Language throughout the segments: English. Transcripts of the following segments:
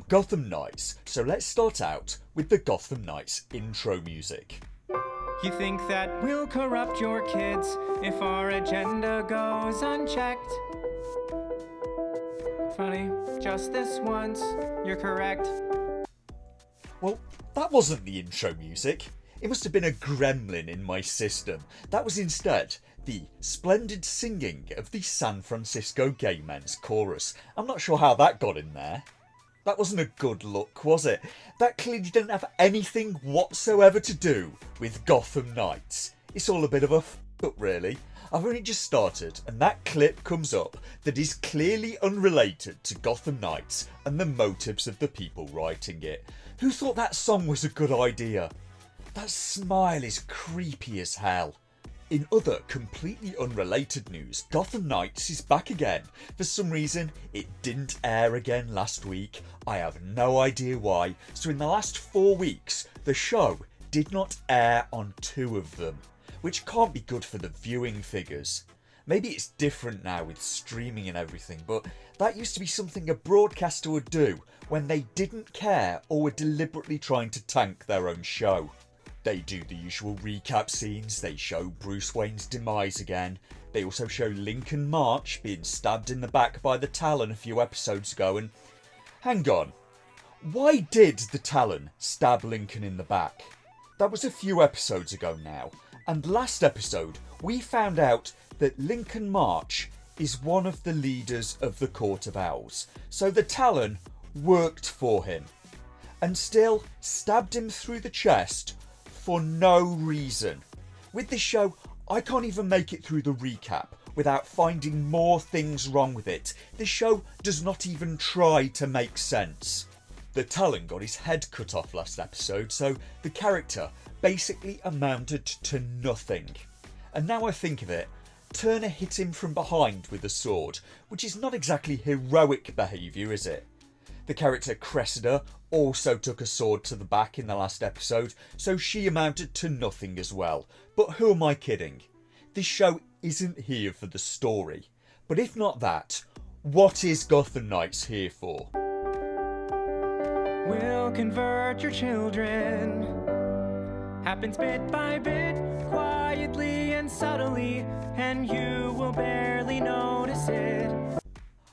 Gotham Knights. So let's start out with the Gotham Knights intro music. You think that we'll corrupt your kids if our agenda goes unchecked? Funny, just this once, you're correct. Well, that wasn't the intro music. It must have been a gremlin in my system. That was instead the splendid singing of the San Francisco Gay Men's chorus. I'm not sure how that got in there. That wasn't a good look, was it? That clearly didn't have anything whatsoever to do with Gotham Knights. It's all a bit of a f*** up, really. I've only just started, and that clip comes up that is clearly unrelated to Gotham Knights and the motives of the people writing it. Who thought that song was a good idea? That smile is creepy as hell. In other completely unrelated news, Gotham Knights is back again. For some reason, it didn't air again last week. I have no idea why. So in the last 4 weeks, the show did not air on 2 of them, which can't be good for the viewing figures. Maybe it's different now with streaming and everything, but that used to be something a broadcaster would do when they didn't care or were deliberately trying to tank their own show. They do the usual recap scenes, they show Bruce Wayne's demise again, they also show Lincoln March being stabbed in the back by the Talon a few episodes ago, and hang on, why did the Talon stab Lincoln in the back? That was a few episodes ago now, and last episode we found out that Lincoln March is one of the leaders of the Court of Owls, so the Talon worked for him, and still stabbed him through the chest for no reason. With this show, I can't even make it through the recap without finding more things wrong with it. This show does not even try to make sense. The Talon got his head cut off last episode, so the character basically amounted to nothing. And now I think of it, Turner hit him from behind with a sword, which is not exactly heroic behaviour, is it? The character Cressida also took a sword to the back in the last episode, so she amounted to nothing as well. But who am I kidding? This show isn't here for the story. But if not that, what is Gotham Knights here for? We'll convert your children. Happens bit by bit, quietly and subtly, and you will barely notice it.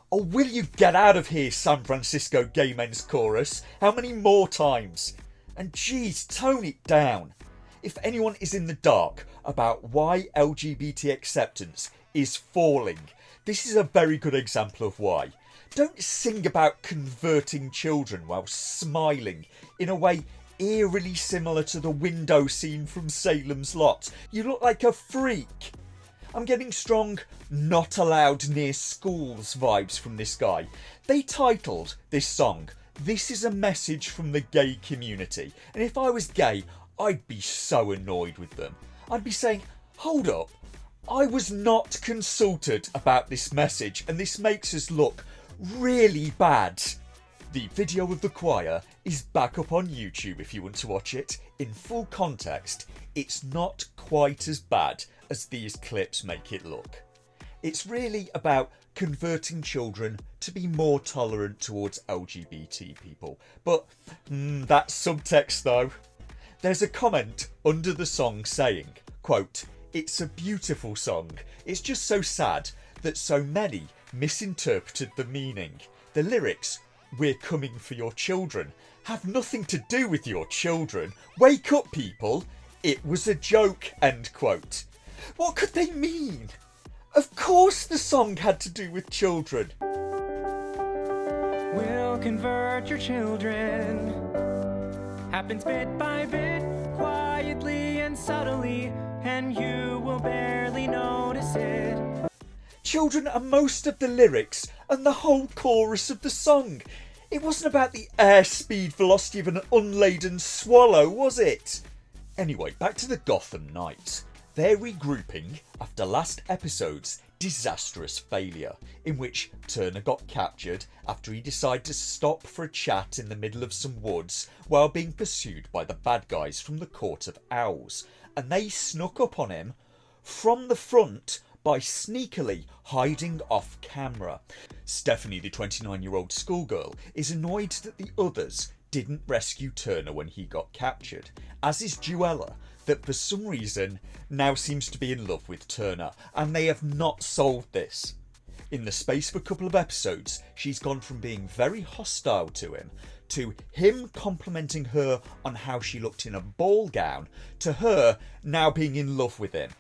Oh, will you get out of here, San Francisco Gay Men's Chorus? How many more times? And geez, tone it down. If anyone is in the dark about why LGBT acceptance is falling, this is a very good example of why. Don't sing about converting children while smiling in a way eerily similar to the window scene from Salem's Lot. You look like a freak. I'm getting strong not allowed near schools vibes from this guy. They titled this song, "This is a message from the gay community." And if I was gay, I'd be so annoyed with them. I'd be saying, hold up, I was not consulted about this message and this makes us look really bad. The video of the choir is back up on YouTube if you want to watch it. In full context, it's not quite as bad as these clips make it look. It's really about converting children to be more tolerant towards LGBT people. But that's subtext though. There's a comment under the song saying, quote, "It's a beautiful song. It's just so sad that so many misinterpreted the meaning. The lyrics, 'We're coming for your children,' have nothing to do with your children. Wake up, people. It was a joke," end quote. What could they mean? Of course the song had to do with children. We'll convert your children. Happens bit by bit, quietly and subtly, and you will barely notice it. Children are most of the lyrics and the whole chorus of the song. It wasn't about the airspeed velocity of an unladen swallow, was it? Anyway, back to the Gotham Knights. They're regrouping after last episode's disastrous failure, in which Turner got captured after he decided to stop for a chat in the middle of some woods while being pursued by the bad guys from the Court of Owls, and they snuck up on him from the front by sneakily hiding off camera. Stephanie, the 29-year-old schoolgirl, is annoyed that the others didn't rescue Turner when he got captured, as is Joella, that for some reason now seems to be in love with Turner, and they have not solved this. In the space of a couple of episodes, she's gone from being very hostile to him complimenting her on how she looked in a ball gown, to her now being in love with him.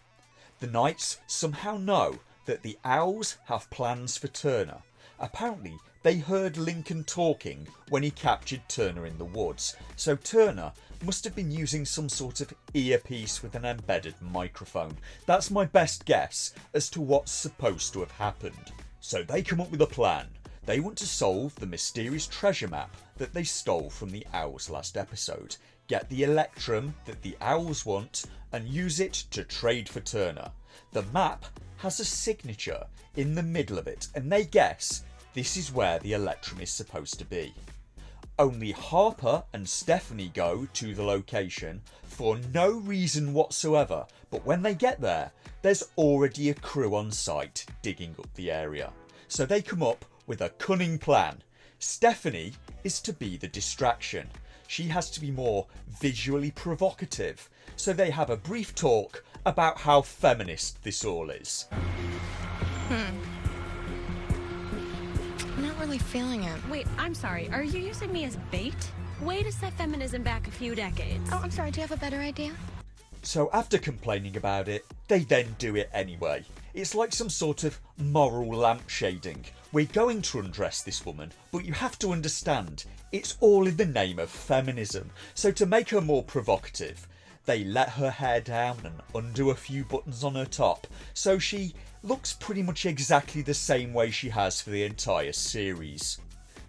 The Knights somehow know that the Owls have plans for Turner. Apparently, they heard Lincoln talking when he captured Turner in the woods, so Turner must have been using some sort of earpiece with an embedded microphone. That's my best guess as to what's supposed to have happened. So they come up with a plan. They want to solve the mysterious treasure map that they stole from the Owls last episode, get the Electrum that the Owls want, and use it to trade for Turner. The map has a signature in the middle of it, and they guess this is where the Electrum is supposed to be. Only Harper and Stephanie go to the location for no reason whatsoever, but when they get there, there's already a crew on site digging up the area. So they come up with a cunning plan. Stephanie is to be the distraction. She has to be more visually provocative. So they have a brief talk about how feminist this all is. Not really feeling it. Wait, I'm sorry. Are you using me as bait? Way to set feminism back a few decades. Oh, I'm sorry. Do you have a better idea? So after complaining about it, they then do it anyway. It's like some sort of moral lampshading. We're going to undress this woman, but you have to understand, it's all in the name of feminism. So to make her more provocative, they let her hair down and undo a few buttons on her top, so she looks pretty much exactly the same way she has for the entire series.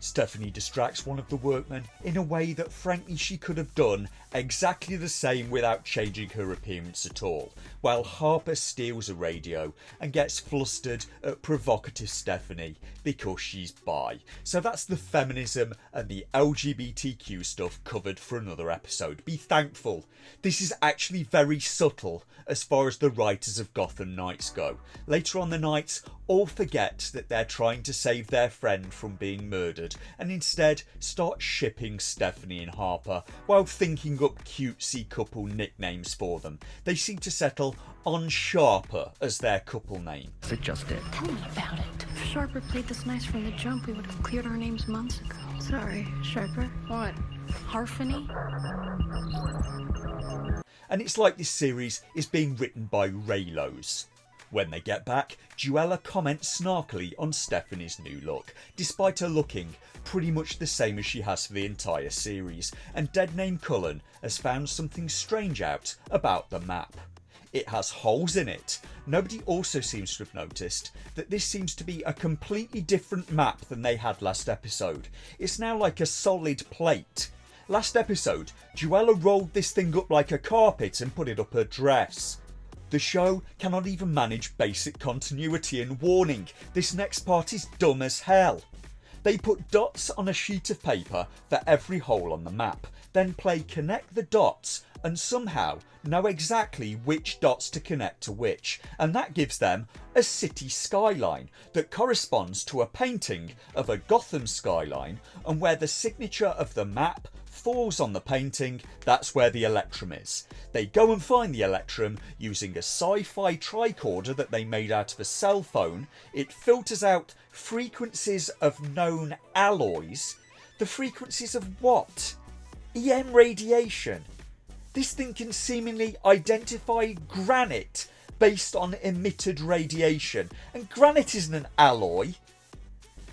Stephanie distracts one of the workmen in a way that frankly she could have done exactly the same without changing her appearance at all, while Harper steals a radio and gets flustered at provocative Stephanie because she's bi. So that's the feminism and the LGBTQ stuff covered for another episode. Be thankful. This is actually very subtle as far as the writers of Gotham Knights go. Later on, the Knights all forget that they're trying to save their friend from being murdered and instead start shipping Stephanie and Harper while thinking up cutesy couple nicknames for them. They seem to settle on Sharper as their couple name. Suggest it. Tell me about it. If Sharper played this nice from the jump, we would have cleared our names months ago. Sorry, Sharper. What? Harfany? And it's like this series is being written by Raylos. When they get back, Joella comments snarkily on Stephanie's new look, despite her looking pretty much the same as she has for the entire series, and Deadname Cullen has found something strange out about the map. It has holes in it. Nobody also seems to have noticed that this seems to be a completely different map than they had last episode. It's now like a solid plate. Last episode, Joella rolled this thing up like a carpet and put it up her dress. The show cannot even manage basic continuity, and warning, this next part is dumb as hell. They put dots on a sheet of paper for every hole on the map, then play connect the dots and somehow know exactly which dots to connect to which, and that gives them a city skyline that corresponds to a painting of a Gotham skyline, and where the signature of the map falls on the painting, that's where the Electrum is. They go and find the Electrum using a sci-fi tricorder that they made out of a cell phone. It filters out frequencies of known alloys. The frequencies of what? EM radiation. This thing can seemingly identify granite based on emitted radiation, and granite isn't an alloy.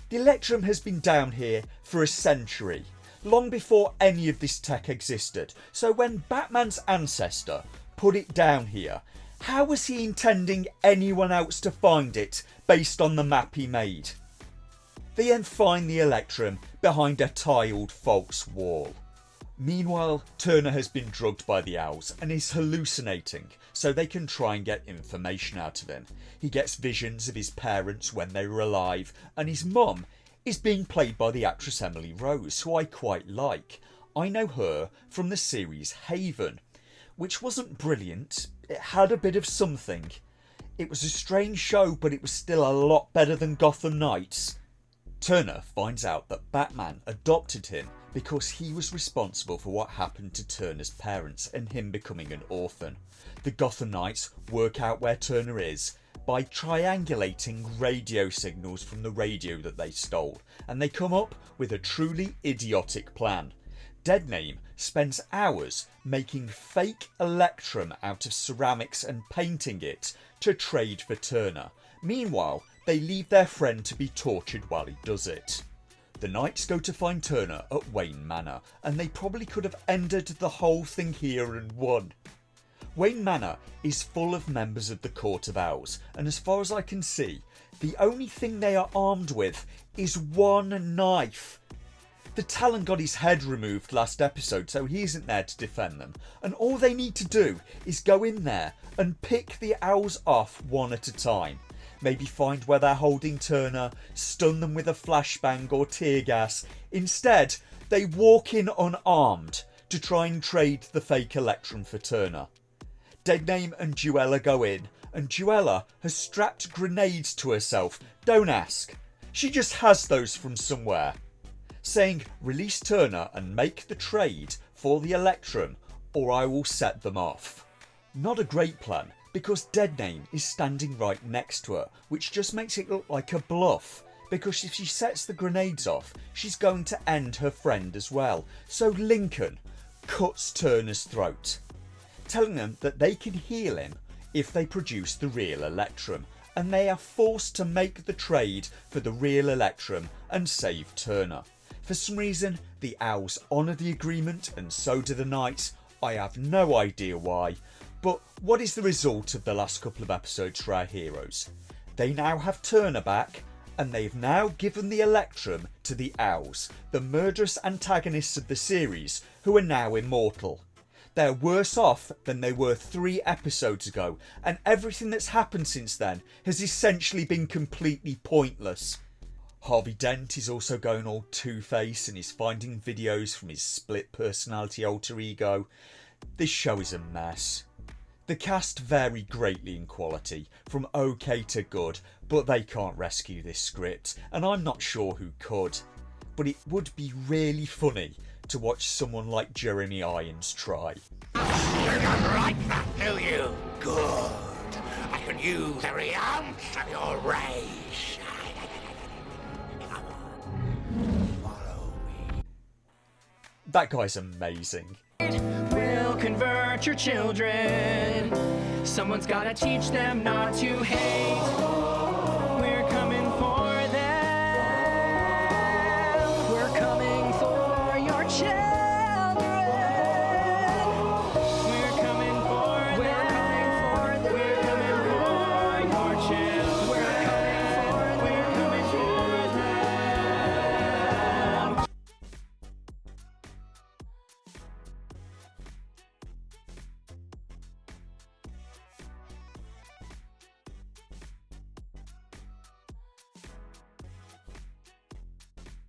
The Electrum has been down here for a century, long before any of this tech existed. So when Batman's ancestor put it down here, how was he intending anyone else to find it based on the map he made? They then find the Electrum behind a tiled false wall. Meanwhile, Turner has been drugged by the Owls and is hallucinating, so they can try and get information out of him. He gets visions of his parents when they were alive, and his mum is being played by the actress Emily Rose, who I quite like. I know her from the series Haven, which wasn't brilliant. It had a bit of something. It was a strange show, but it was still a lot better than Gotham Knights. Turner finds out that Batman adopted him because he was responsible for what happened to Turner's parents and him becoming an orphan. The Gotham Knights work out where Turner is by triangulating radio signals from the radio that they stole, and they come up with a truly idiotic plan. Deadname spends hours making fake Electrum out of ceramics and painting it to trade for Turner. Meanwhile, they leave their friend to be tortured while he does it. The Knights go to find Turner at Wayne Manor, and they probably could have ended the whole thing here and won. Wayne Manor is full of members of the Court of Owls, and as far as I can see, the only thing they are armed with is one knife. The Talon got his head removed last episode, so he isn't there to defend them, and all they need to do is go in there and pick the owls off one at a time. Maybe find where they're holding Turner, stun them with a flashbang or tear gas. Instead, they walk in unarmed to try and trade the fake Electrum for Turner. Deadname and Duella go in, and Duella has strapped grenades to herself. Don't ask. She just has those from somewhere. Saying, release Turner and make the trade for the Electrum, or I will set them off. Not a great plan, because Deadname is standing right next to her, which just makes it look like a bluff, because if she sets the grenades off, she's going to end her friend as well. So Lincoln cuts Turner's throat, telling them that they can heal him if they produce the real Electrum, and they are forced to make the trade for the real Electrum and save Turner. For some reason, the Owls honour the agreement, and so do the Knights. I have no idea why, but what is the result of the last couple of episodes for our heroes? They now have Turner back, and they've now given the Electrum to the Owls, the murderous antagonists of the series, who are now immortal. They're worse off than they were 3 episodes ago, and everything that's happened since then has essentially been completely pointless. Harvey Dent is also going all Two-Face and is finding videos from his split personality alter ego. This show is a mess. The cast vary greatly in quality, from okay to good, but they can't rescue this script, and I'm not sure who could. But it would be really funny to watch someone like Jeremy Irons try. You don't like that, do you? Good. I can use every ounce of your rage. Come on. Follow me. That guy's amazing. We'll convert your children. Someone's gotta teach them not to hate. We're coming for them. We're coming for your children.